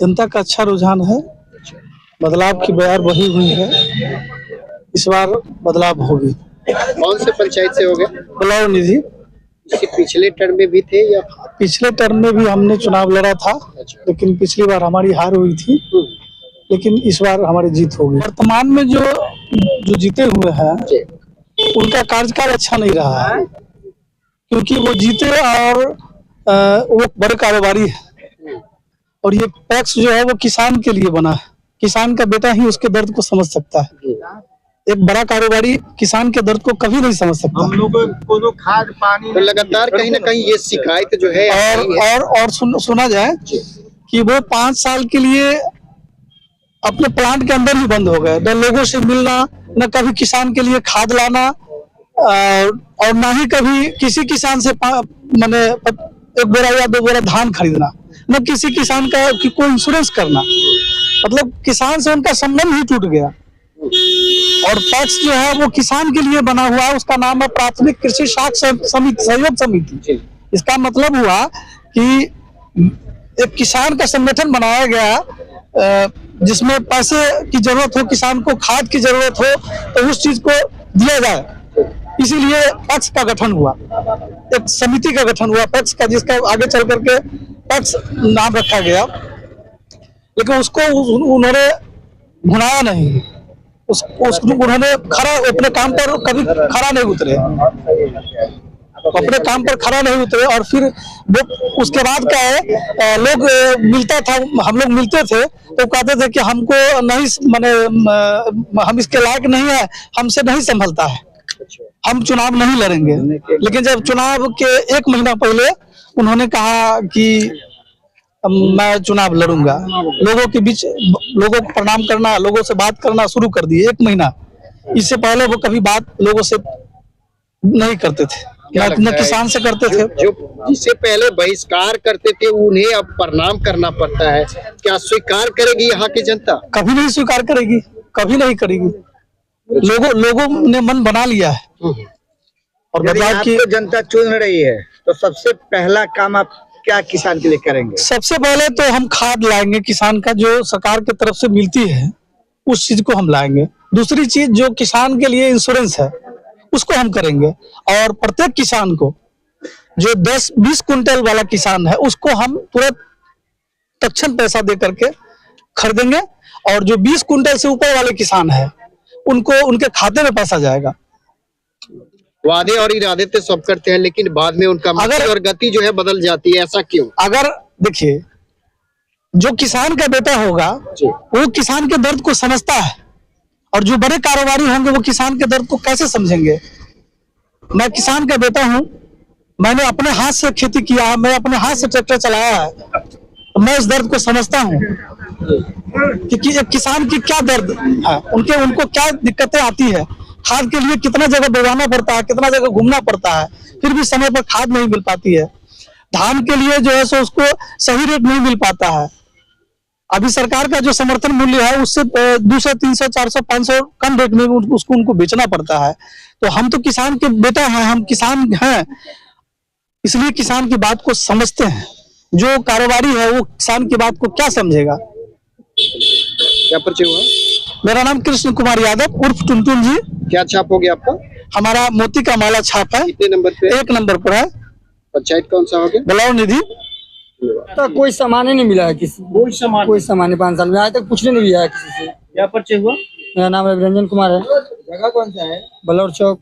जनता का अच्छा रुझान है, बदलाव की बयार बही हुई है, इस बार बदलाव होगी। कौन से पंचायत से हो गए? बलौर निधि। इसके पिछले टर्म में भी थे या? पिछले टर्म में भी हमने चुनाव लड़ा था, लेकिन पिछली बार हमारी हार हुई थी, लेकिन इस बार हमारी जीत होगी। वर्तमान में जो जीते हुए हैं उनका कार्यकाल अच्छा नहीं रहा है, क्योंकि वो जीते और वो बड़े कारोबारी है, और ये पैक्स जो है वो किसान के लिए बना है। किसान का बेटा ही उसके दर्द को समझ सकता है। एक बड़ा कारोबारी किसान के दर्द को कभी नहीं समझ सकता। हम लोगों को तो खाद पानी तो लगातार कहीं ना कहीं ये शिकायत जो है और सुना जाए कि वो 5 साल के लिए अपने प्लांट के अंदर ही बंद हो गए, न लोगों से मिलना, न कभी किसान के लिए खाद लाना, और ना ही कभी किसी किसान से माने 1 बोरा या 2 बोरा धान खरीदना, न किसी किसान का कोई इंश्योरेंस करना। मतलब किसान से उनका संबंध ही टूट गया। और पैक्स जो है वो किसान के लिए बना हुआ है, उसका नाम है प्राथमिक कृषि साख समिति, सहयोग समिति। इसका मतलब हुआ कि एक किसान का संगठन बनाया गया, जिसमें पैसे की जरूरत हो, किसान को खाद की जरूरत हो, तो उस चीज को दिया जाए। इसीलिए पैक्स का गठन हुआ, एक समिति का गठन हुआ पैक्स का, जिसका आगे चल करके पैक्स नाम रखा गया। लेकिन उसको उन्होंने भुनाया नहीं, उन्होंने अपने काम पर कभी खड़ा नहीं उतरे, अपने काम पर खड़ा नहीं उतरे। और फिर वो उसके बाद क्या है, लोग मिलता था, हम लोग मिलते थे तो कहते थे कि हमको नहीं, माने हम इसके लायक नहीं है, हमसे नहीं संभलता है, हम चुनाव नहीं लड़ेंगे। लेकिन जब चुनाव के 1 महीना पहले उन्होंने कहा कि मैं चुनाव लड़ूंगा, लोगों के बीच लोगों को प्रणाम करना, लोगों से बात करना शुरू कर दिए 1 महीना। इससे पहले वो कभी बात लोगों से नहीं करते थे, न किसान से करते थे। जो जिससे पहले बहिष्कार करते थे उन्हें अब प्रणाम करना पड़ता है, क्या स्वीकार करेगी यहाँ की जनता? कभी नहीं स्वीकार करेगी, कभी नहीं करेगी। लोगों ने मन बना लिया है। और बदलाव की जनता चुन रही है, तो सबसे पहला काम आप क्या किसान के लिए करेंगे? सबसे पहले तो हम खाद लाएंगे, किसान का जो सरकार की तरफ से मिलती है उस चीज को हम लाएंगे। दूसरी चीज, जो किसान के लिए इंश्योरेंस है उसको हम करेंगे, और प्रत्येक किसान को, जो 10-20 कुंटल वाला किसान है उसको हम तुरंत तत्क्षण पैसा दे करके खरीदेंगे, और जो 20 कुंटल से ऊपर वाले किसान है उनको उनके खाते में पैसा जाएगा। वादे और इरादे तो सब करते हैं, लेकिन बाद में उनका मकसद और गति जो है बदल जाती है, ऐसा क्यों? अगर देखिए, जो किसान का बेटा होगा वो किसान के दर्द को समझता है, और जो बड़े कारोबारी होंगे वो किसान के दर्द को कैसे समझेंगे? मैं किसान का बेटा हूं, मैंने अपने हाथ से खेती किया है, मैं अपने हाथ से ट्रैक्टर चलाया है, तो मैं इस दर्द को समझता हूं कि एक किसान की क्या दर्द है, उनको क्या दिक्कतें आती है। खाद के लिए कितना जगह दौड़ाना पड़ता है, कितना जगह घूमना पड़ता है, फिर भी समय पर खाद नहीं मिल पाती है। धान के लिए जो है सो उसको सही रेट नहीं मिल पाता है। अभी सरकार का जो समर्थन मूल्य है उससे 200, 300, 400, 500 कम रेट में उसको उनको बेचना पड़ता है। तो हम तो किसान के बेटा हैं, हम किसान हैं, इसलिए किसान की बात को समझते हैं। जो कारोबारी है वो किसान की बात को क्या समझेगा? क्या परिचय हुआ? मेरा नाम कृष्ण कुमार यादव उर्फ टुनटुन जी। क्या छाप हो गया आपका? हमारा मोती का माला छाप है। कितने नंबर पे? 1 नंबर पर है। पंचायत कौन सा हो गया? बलौर निधि। तो कोई सामान ही नहीं मिला है, किसी कोई सामान नहीं 5 साल में आज तक पूछने नहीं दिया है किसी से। क्या परिचय हुआ? मेरा नाम रविरंजन कुमार है। जगह कौन सा है? बलौर चौक।